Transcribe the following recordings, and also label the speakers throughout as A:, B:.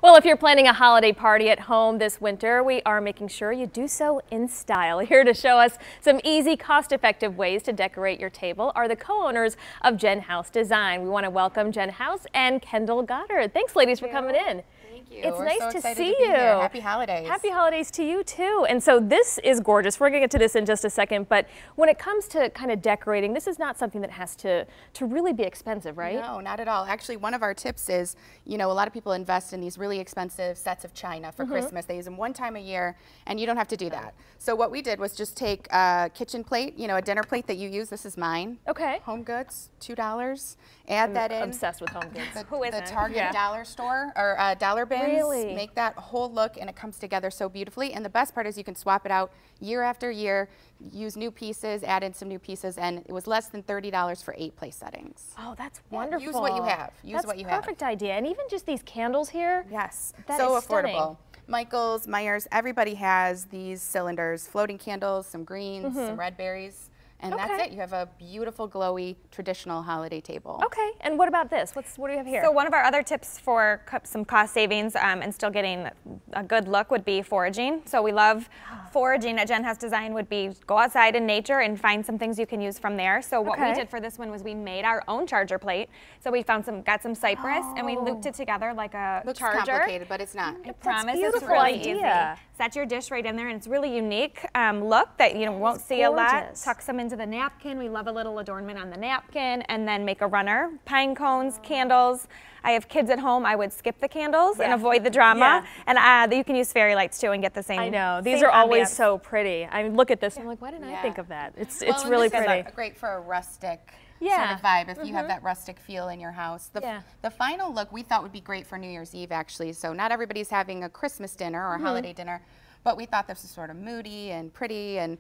A: Well, if you're planning a holiday party at home this winter, we are making sure you do so in style. Here to show us some easy, cost-effective ways to decorate your table are the co-owners of Jen House Design. We want to welcome Jen House and Kendall Goddard. Thanks, ladies, for coming in.
B: Thank you.
A: It's nice to see you.
B: Here. Happy holidays.
A: Happy holidays to you too. And so this is gorgeous. We're going to get to this in just a second, but when it comes to kind of decorating, this is not something that has to really be expensive, right?
B: No, not at all. Actually, one of our tips is, you know, a lot of people invest in these really expensive sets of china for Christmas. They use them one time a year, and you don't have to do that. So what we did was just take a kitchen plate, you know, a dinner plate that you use. This is mine.
A: Okay.
B: Home Goods, $2. Add that in.
A: Obsessed with Home Goods.
B: The Target dollar store or dollar bins.
A: Really?
B: Make that whole look, and it comes together so beautifully. And the best part is you can swap it out year after year, use new pieces, add in some new pieces, and it was less than $30 for 8 place settings.
A: Oh, that's wonderful.
B: Use what you have. Use what you have.
A: That's a perfect idea. And even just these candles here.
B: Yes,
A: that
B: so
A: is
B: affordable.
A: Stunning.
B: Michael's, Myers, everybody has these cylinders, floating candles, some greens, some red berries. And that's it. You have a beautiful, glowy, traditional holiday table.
A: Okay. And what about this? What do you have here?
C: So one of our other tips for some cost savings and still getting a good look would be foraging. So we love foraging at Jen House Design would be go outside in nature and find some things you can use from there. So what we did for this one was we made our own charger plate. So we found got some cypress and we looped it together like a
B: Looks
C: charger.
B: complicated, but it's not.
C: I promise
A: beautiful
C: it's really
A: idea.
C: easy. Set your dish right in there, and it's really unique look that you won't see a lot. Tuck some into the napkin. We love a little adornment on the napkin, and then make a runner. Pine cones, candles. I have kids at home. I would skip the candles and avoid the drama. And you can use fairy lights too and get the same.
A: I know these are always so pretty. I look at this. I'm like, why didn't I think of that? It's really pretty.
B: Great for a rustic sort of vibe if you have that rustic feel in your house. The final look we thought would be great for New Year's Eve, actually. So not everybody's having a Christmas dinner or a holiday dinner, but we thought this was sort of moody and pretty and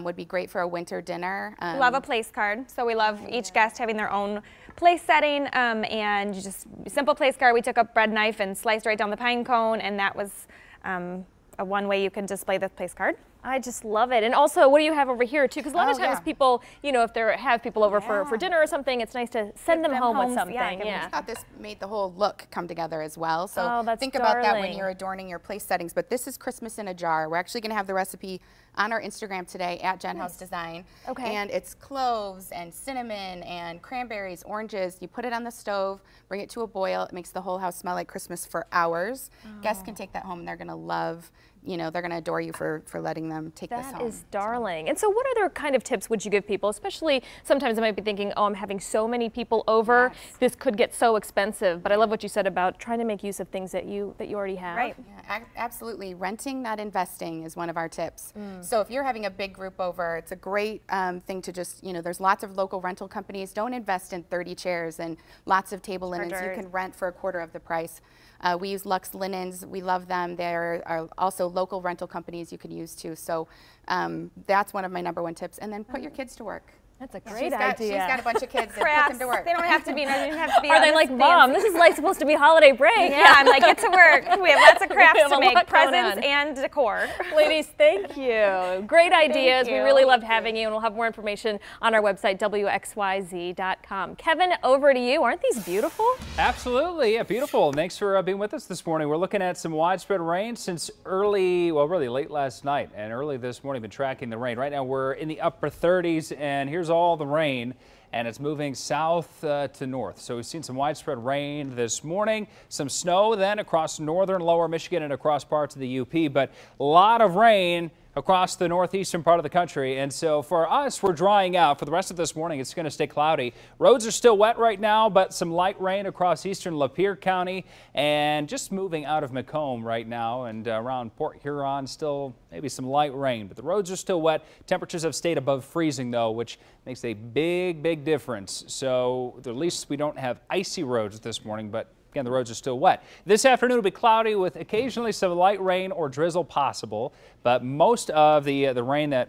B: would be great for a winter dinner.
C: Love a place card. So we love each guest having their own place setting and just simple place card. We took a bread knife and sliced right down the pine cone, and that was one way you can display the place card.
A: I just love it. And also, what do you have over here too? Because a lot of times people, you know, if they have people over for dinner or something, it's nice to send them home with something.
B: We thought this made the whole look come together as well. So think about that when you're adorning your place settings. But this is Christmas in a jar. We're actually going to have the recipe on our Instagram today at Jen House Design. And it's cloves and cinnamon and cranberries, oranges. You put it on the stove, bring it to a boil. It makes the whole house smell like Christmas for hours. Guests can take that home and they're going to love, you know, they're going to adore you for letting them take this home.
A: That is darling. And so what other kind of tips would you give people, especially sometimes I might be thinking, oh, I'm having so many people over, this could get so expensive. But I love what you said about trying to make use of things that you already have.
C: Right.
B: Yeah, absolutely. Renting, not investing is one of our tips. So if you're having a big group over, it's a great thing to just, you know, there's lots of local rental companies. Don't invest in 30 chairs and lots of table linens. You can rent for a quarter of the price. We use Luxe Linens. We love them. There are also local rental companies you can use too. So that's one of my #1 tips. And then put your kids to work.
A: That's a great idea.
B: She's got a bunch of kids.
C: Crafts.
B: Put them to work.
C: They don't have to be.
A: Are they like, Mom, this is like supposed to be holiday break?
C: Yeah, I'm like, get to work. We have lots of crafts to make, presents and decor.
A: Ladies, thank you. Great ideas. We really loved having you, and we'll have more information on our website, WXYZ.com. Kevin, over to you. Aren't these beautiful?
D: Absolutely. Yeah, beautiful. Thanks for being with us this morning. We're looking at some widespread rain since early, well, really late last night and early this morning. Been tracking the rain. Right now we're in the upper 30s, and here's all the rain, and it's moving south to north. So we've seen some widespread rain this morning, some snow then across northern lower Michigan and across parts of the UP, but a lot of rain across the northeastern part of the country. And so for us, we're drying out. For the rest of this morning, it's going to stay cloudy. Roads are still wet right now, but some light rain across eastern Lapeer County and just moving out of Macomb right now, and around Port Huron, still maybe some light rain, but the roads are still wet. Temperatures have stayed above freezing though, which makes a big difference. So at least we don't have icy roads this morning, but again, the roads are still wet. This afternoon will be cloudy with occasionally some light rain or drizzle possible, but most of the rain that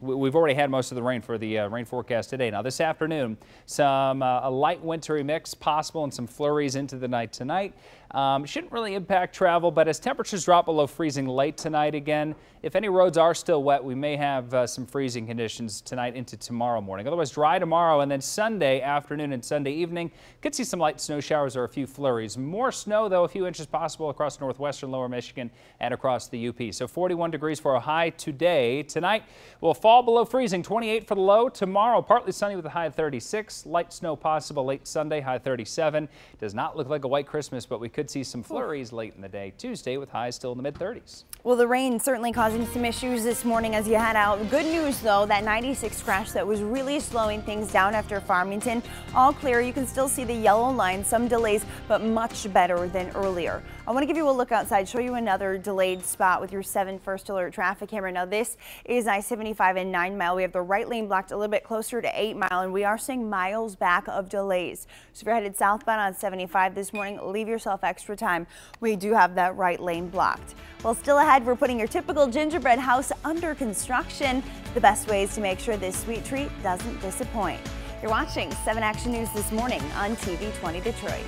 D: we've already had most of the rain for the rain forecast today. Now this afternoon, some a light wintry mix possible and some flurries into the night tonight. Shouldn't really impact travel, but as temperatures drop below freezing late tonight again, if any roads are still wet, we may have some freezing conditions tonight into tomorrow morning. Otherwise, dry tomorrow, and then Sunday afternoon and Sunday evening, could see some light snow showers or a few flurries. More snow, though, a few inches possible across northwestern lower Michigan and across the UP. So 41 degrees for a high today. Tonight will fall below freezing, 28 for the low. Tomorrow, partly sunny with a high of 36. Light snow possible late Sunday, high 37. Does not look like a white Christmas, but we could see some flurries late in the day. Tuesday with highs still in the mid-30s.
E: Well, the rain certainly causing some issues this morning as you head out. Good news, though, that 96 crash that was really slowing things down after Farmington. All clear. You can still see the yellow line, some delays, but much better than earlier. I want to give you a look outside, show you another delayed spot with your 7 first alert traffic camera. Now, this is I-75 and 9 Mile. We have the right lane blocked a little bit closer to 8 Mile, and we are seeing miles back of delays. So if you're headed southbound on 75 this morning, leave yourself extra time. We do have that right lane blocked. Well, still ahead, we're putting your typical gingerbread house under construction. The best ways to make sure this sweet treat doesn't disappoint. You're watching 7 Action News this morning on TV 20 Detroit.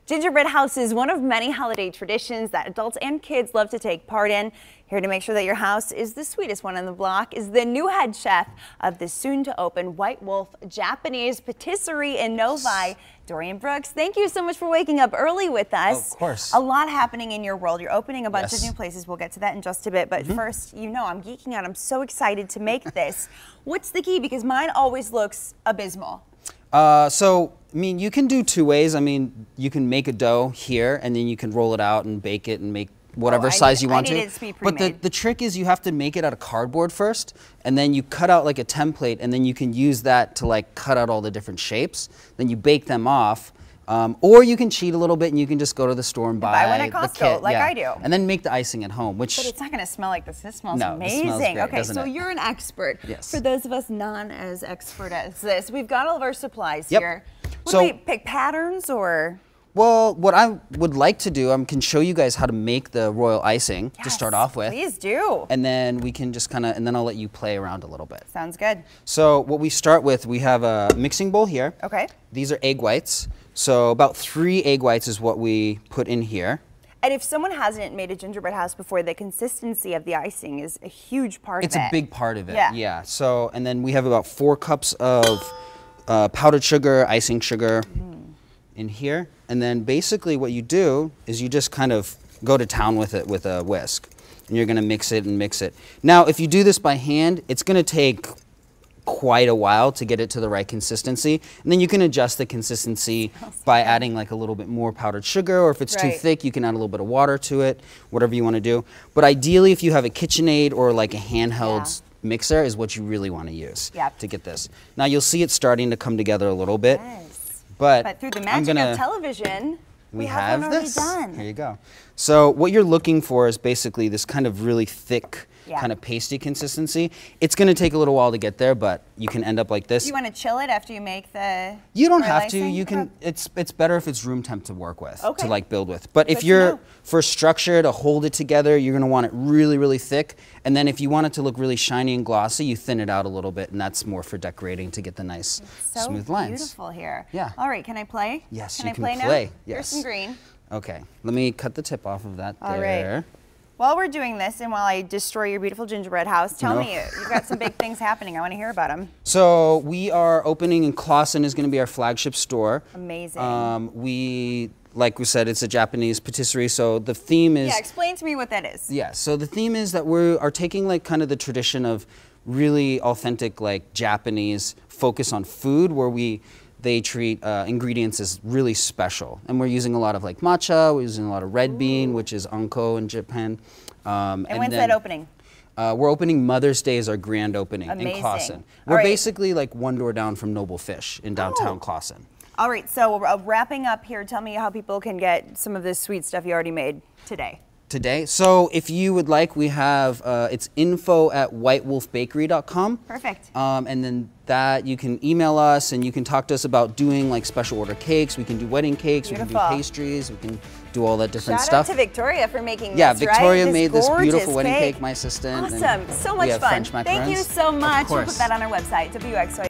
E: Gingerbread house is one of many holiday traditions that adults and kids love to take part in. Here to make sure that your house is the sweetest one on the block is the new head chef of the soon-to-open White Wolf Japanese Patisserie in Novi, Dorian Brooks. Thank you so much for waking up early with us.
F: Of course.
E: A lot happening in your world. You're opening a bunch of new places. We'll get to that in just a bit. But first, you know, I'm geeking out. I'm so excited to make this. What's the key? Because mine always looks abysmal.
F: So, I mean, you can do 2 ways. I mean, you can make a dough here, and then you can roll it out and bake it and make whatever size you want to. But the trick is you have to make it out of cardboard first, and then you cut out like a template, and then you can use that to like cut out all the different shapes. Then you bake them off. Or you can cheat a little bit and you can just go to the store and buy
E: one at Costco,
F: the kit,
E: like I do.
F: And then make the icing at home, which...
E: But it's not going to smell like this. This smells
F: amazing.
E: It smells great,
F: okay,
E: so you're an expert.
F: Yes.
E: For those of us non as expert as this, we've got all of our supplies here. Do we pick patterns or?
F: Well, what I would like to do, I can show you guys how to make the royal icing to start off with.
E: Please do.
F: And then we can just kind of, and then I'll let you play around a little bit.
E: Sounds good.
F: So what we start with, we have a mixing bowl here.
E: Okay.
F: These are egg whites. So about 3 egg whites is what we put in here.
E: And if someone hasn't made a gingerbread house before, the consistency of the icing is a huge part of it.
F: It's a big part of it,
E: yeah.
F: Yeah. So, and then we have about 4 cups of powdered sugar, icing sugar in here. And then basically what you do is you just kind of go to town with it with a whisk. And you're gonna mix it and mix it. Now, if you do this by hand, it's gonna take quite a while to get it to the right consistency. And then you can adjust the consistency by adding like a little bit more powdered sugar, or if it's too thick, you can add a little bit of water to it, whatever you wanna do. But ideally, if you have a KitchenAid or like a handheld mixer is what you really wanna use to get this. Now you'll see it starting to come together a little bit. But
E: through the magic of television, we have one already done.
F: Here you go. So what you're looking for is basically this kind of really thick, kind of pasty consistency. It's going to take a little while to get there, but you can end up like this.
E: Do you want to chill it after you make the?
F: You don't have to. You can. It's better if it's room temp to work with, to like build with. But if you're for structure to hold it together, you're going to want it really, really thick. And then if you want it to look really shiny and glossy, you thin it out a little bit, and that's more for decorating to get the nice, smooth lines.
E: Beautiful here.
F: Yeah.
E: All right. Can I play?
F: Yes,
E: can
F: you
E: I
F: can
E: play
F: play.
E: now?
F: Yes.
E: Here's some green.
F: Okay. Let me cut the tip off of that
E: All
F: there.
E: Right. While we're doing this and while I destroy your beautiful gingerbread house, tell me, you've got some big things happening. I want to hear about them.
F: So we are opening in Clausen is going to be our flagship store.
E: Amazing.
F: Like we said, it's a Japanese patisserie, so the theme is...
E: Yeah, explain to me what that is.
F: Yeah, so the theme is that we are taking like kind of the tradition of really authentic like Japanese focus on food, where they treat ingredients as really special. And we're using a lot of like matcha, we're using a lot of red bean, which is anko in Japan.
E: And when's that opening?
F: We're opening Mother's Day as our grand opening in Clausen. We're basically like one door down from Noble Fish in downtown Clausen.
E: All right, so wrapping up here, tell me how people can get some of this sweet stuff you already made today.
F: So if you would like, we have, it's info@whitewolfbakery.com.
E: Perfect.
F: And then that you can email us and you can talk to us about doing like special order cakes. We can do wedding cakes, we can do pastries, we can do all that different stuff.
E: Shout out to Victoria for making this,
F: Yeah, Victoria made this beautiful
E: cake.
F: wedding cake, my assistant.
E: Awesome, so much fun. Thank you so much. We'll put that on our website, WXYZ.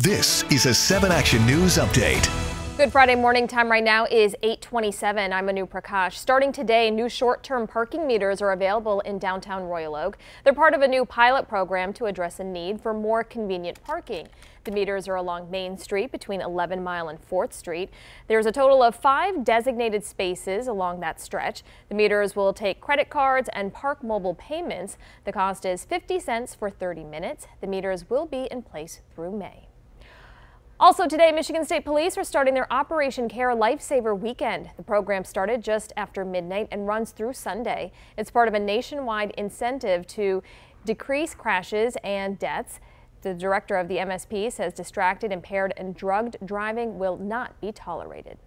G: This is a 7 Action News Update.
A: Good Friday morning. Time right now is 8:27. I'm Anu Prakash. Starting today, new short-term parking meters are available in downtown Royal Oak. They're part of a new pilot program to address a need for more convenient parking. The meters are along Main Street between 11 Mile and 4th Street. There's a total of 5 designated spaces along that stretch. The meters will take credit cards and park mobile payments. The cost is 50 cents for 30 minutes. The meters will be in place through May. Also today, Michigan State Police are starting their Operation Care Lifesaver Weekend. The program started just after midnight and runs through Sunday. It's part of a nationwide incentive to decrease crashes and deaths. The director of the MSP says distracted, impaired, and drugged driving will not be tolerated.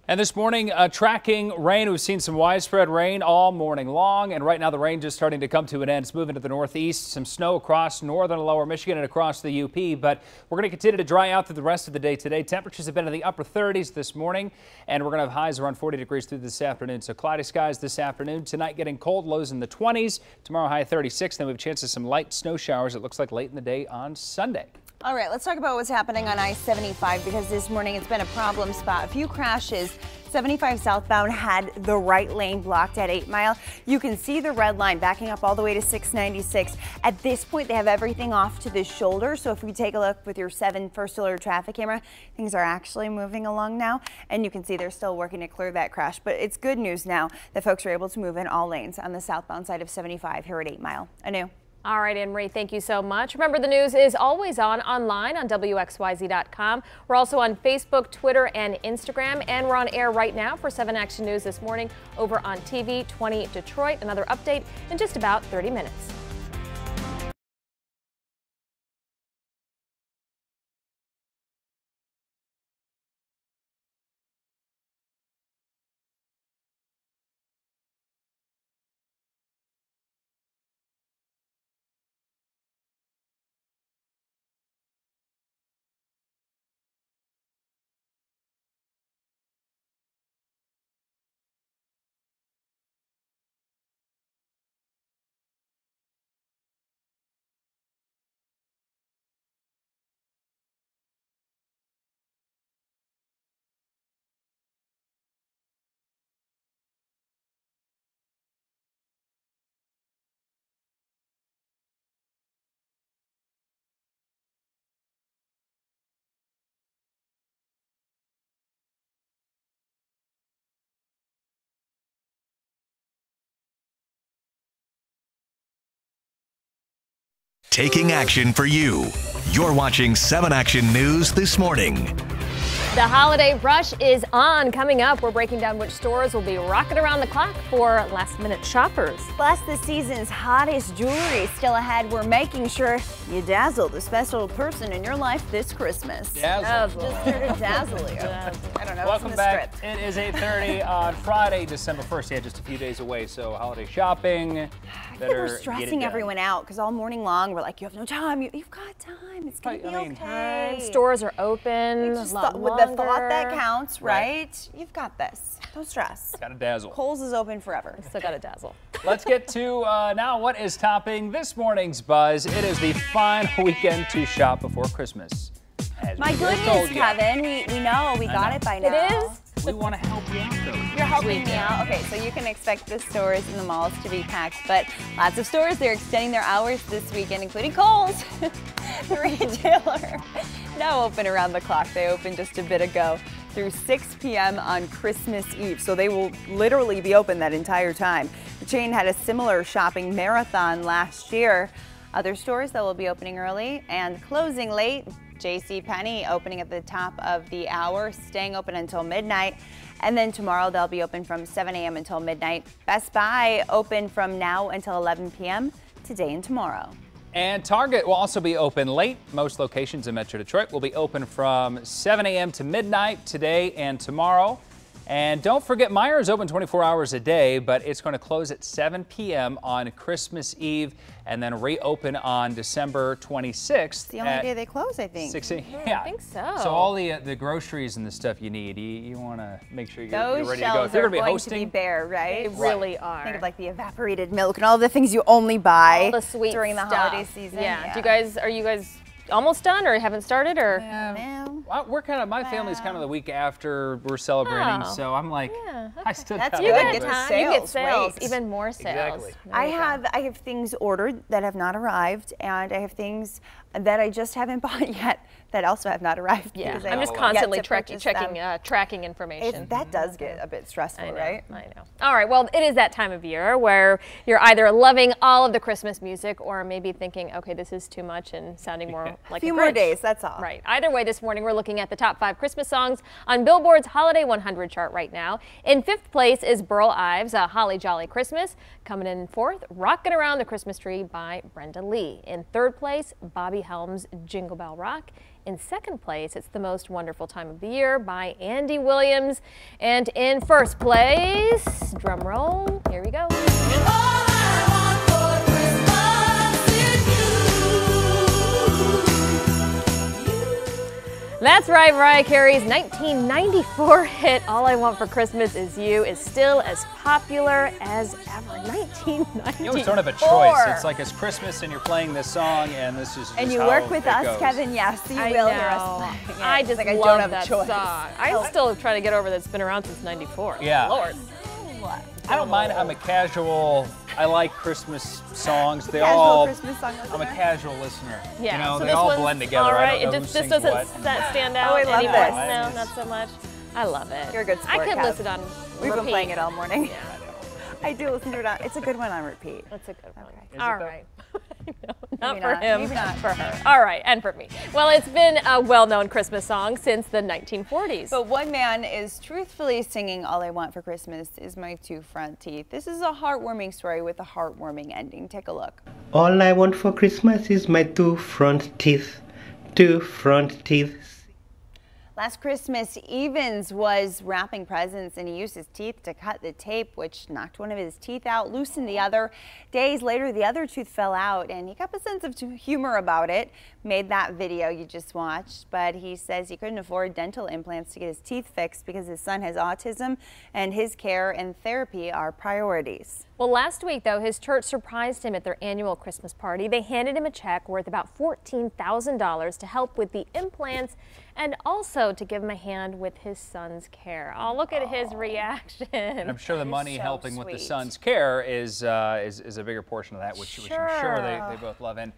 D: And this morning, tracking rain. We've seen some widespread rain all morning long, and right now the rain just starting to come to an end. It's moving to the northeast. Some snow across northern and lower Michigan and across the UP, but we're going to continue to dry out through the rest of the day today. Temperatures have been in the upper 30s this morning, and we're going to have highs around 40 degrees through this afternoon. So cloudy skies this afternoon. Tonight getting cold, lows in the 20s. Tomorrow high 36. Then we have a chance of some light snow showers, it looks like, late in the day on Sunday.
E: All right, let's talk about what's happening on I-75 because this morning it's been a problem spot. A few crashes. 75 southbound had the right lane blocked at 8 Mile. You can see the red line backing up all the way to 696. At this point, they have everything off to the shoulder. So if we take a look with your 7 first alert traffic camera, things are actually moving along now. And you can see they're still working to clear that crash. But it's good news now that folks are able to move in all lanes on the southbound side of 75 here at 8 Mile. Anu.
A: All right, Anne-Marie, thank you so much. Remember, the news is always online on WXYZ.com. We're also on Facebook, Twitter, and Instagram, and we're on air right now for 7 Action News this morning over on TV 20 Detroit. Another update in just about 30 minutes.
G: Taking action for you. You're watching 7 Action News this morning.
A: The holiday rush is on. Coming up, we're breaking down which stores will be rocking around the clock for last-minute shoppers.
E: Plus, the season's hottest jewelry still ahead. We're making sure you dazzle the special person in your life this Christmas.
D: Dazzle.
E: Just here to dazzle you. I don't know.
D: Welcome back. It is 8:30 on Friday, December 1st. Yeah, just a few days away. So holiday shopping.
E: We're stressing everyone out because all morning long we're like, you have no time. You've got time. It's going to be okay.
A: Stores are open.
E: With the thought that counts, right? You've got this. Don't stress.
D: Gotta dazzle.
E: Kohl's is open forever.
A: Still gotta dazzle.
D: Let's get to now what is topping this morning's buzz. It is the final weekend to shop before Christmas.
E: My goodness, Kevin. We know. We got it by now.
A: It is.
D: We want to help you out, though.
E: You're helping me out? Okay, so you can expect the stores and the malls to be packed, but lots of stores, they're extending their hours this weekend, including Kohl's, the retailer. Now open around the clock. They opened just a bit ago through 6 p.m. on Christmas Eve, so they will literally be open that entire time. The chain had a similar shopping marathon last year. Other stores that will be opening early and closing late. JCPenney opening at the top of the hour, staying open until midnight. And then tomorrow they'll be open from 7 a.m. until midnight. Best Buy open from now until 11 p.m. today and tomorrow.
D: And Target will also be open late. Most locations in Metro Detroit will be open from 7 a.m. to midnight today and tomorrow. And don't forget, Meijer is open 24 hours a day, but it's going to close at 7 p.m. on Christmas Eve and then reopen on December 26th.
E: It's the only day they close, I think.
D: 6 yeah,
A: I think so.
D: So all the groceries and the stuff you need, you want to make sure you're ready to go.
E: Those shelves are going to be bare, right?
A: They really are.
E: Think of like the evaporated milk and all the things you only buy
A: all the sweet
E: during the holiday season.
A: Yeah. Are you guys almost done or haven't started or?
D: Well, we're kind of, my family's kind of the week after we're celebrating, so I'm like, I still got
E: good.
A: You get sales, even more sales.
D: Exactly.
E: I have things ordered that have not arrived, and I have things that I just haven't bought yet that also have not arrived.
A: Yeah, I'm just constantly tracking information.
E: That does get a bit stressful, right?
A: I know. All right, well, it is that time of year where you're either loving all of the Christmas music or maybe thinking, okay, this is too much and sounding more like a
E: few more days, that's all.
A: Right. Either way, this morning we're looking at the top 5 Christmas songs on Billboard's Holiday 100 chart right now. In 5th place is Burl Ives' Holly Jolly Christmas. Coming in 4th, Rockin' Around the Christmas Tree by Brenda Lee. In 3rd place, Bobby Helms' Jingle Bell Rock. In 2nd place, It's the Most Wonderful Time of the Year by Andy Williams. And in 1st place, drum roll, here we go. That's right, Mariah Carey's 1994 hit, All I Want for Christmas Is You, is still as popular as ever. 1994.
D: You always don't have a choice. It's like it's Christmas and you're playing this song, and this is just
E: and you
D: how
E: work with us,
D: goes.
E: Kevin. Yes, you will hear us playing it.
A: I just
E: like
A: love that song. I'm still trying to get over that it's been around since '94.
D: Yeah.
A: Lord.
D: I don't mind. I'm a casual. I like Christmas songs. They
E: casual
D: all.
E: Christmas song listener.
D: I'm a casual listener.
A: Yeah.
D: You know,
A: so
D: they all blend together.
A: All right.
D: I don't know
A: This doesn't stand out.
E: Oh, I love
A: anymore.
E: this.
A: No, not so much. I love it.
E: You're a good sport,
A: I could
E: Kev.
A: listen on
E: We've
A: repeat.
E: been playing it all morning.
A: Yeah.
E: I do listen to it on. It's a good one on repeat.
A: That's a good one.
E: Okay.
A: All right. No, not
E: Maybe
A: for
E: not.
A: him,
E: Maybe not
A: for her. All right, and for me. Well, it's been a well-known Christmas song since the 1940s.
E: But one man is truthfully singing All I Want for Christmas Is My 2 Front Teeth. This is a heartwarming story with a heartwarming ending. Take a look.
H: All I want for Christmas is my 2 front teeth. 2 front teeth.
E: Last Christmas, Evans was wrapping presents and he used his teeth to cut the tape, which knocked one of his teeth out, loosened the other. Days later, the other tooth fell out and he kept a sense of humor about it, made that video you just watched, but he says he couldn't afford dental implants to get his teeth fixed because his son has autism and his care and therapy are priorities.
A: Well, last week, though, his church surprised him at their annual Christmas party. They handed him a check worth about $14,000 to help with the implants and also to give him a hand with his son's care. Oh, look at his reaction.
D: And I'm sure the money
E: so
D: helping
E: sweet.
D: with the son's care is a bigger portion of that, which I'm sure they both love. And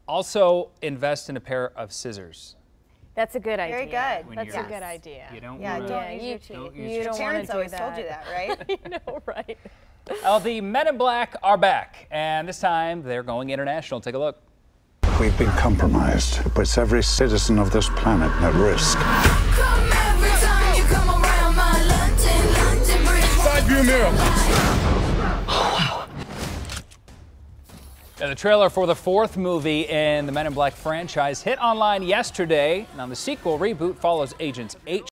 D: also invest in a pair of scissors.
A: That's a good idea.
E: Very good.
A: That's a good idea.
D: You don't
E: Yeah,
D: wanna,
E: don't use your teeth.
A: You don't want
E: Parents
A: to do
E: always
A: that.
E: told you that, right?
A: I know, right?
D: Well, the Men in Black are back, and this time they're going international. Take a look.
I: We've been compromised. It puts every citizen of this planet at risk.
J: Side view mirror.
D: Now, the trailer for the 4th movie in the Men in Black franchise hit online yesterday. Now, the sequel reboot follows agents H.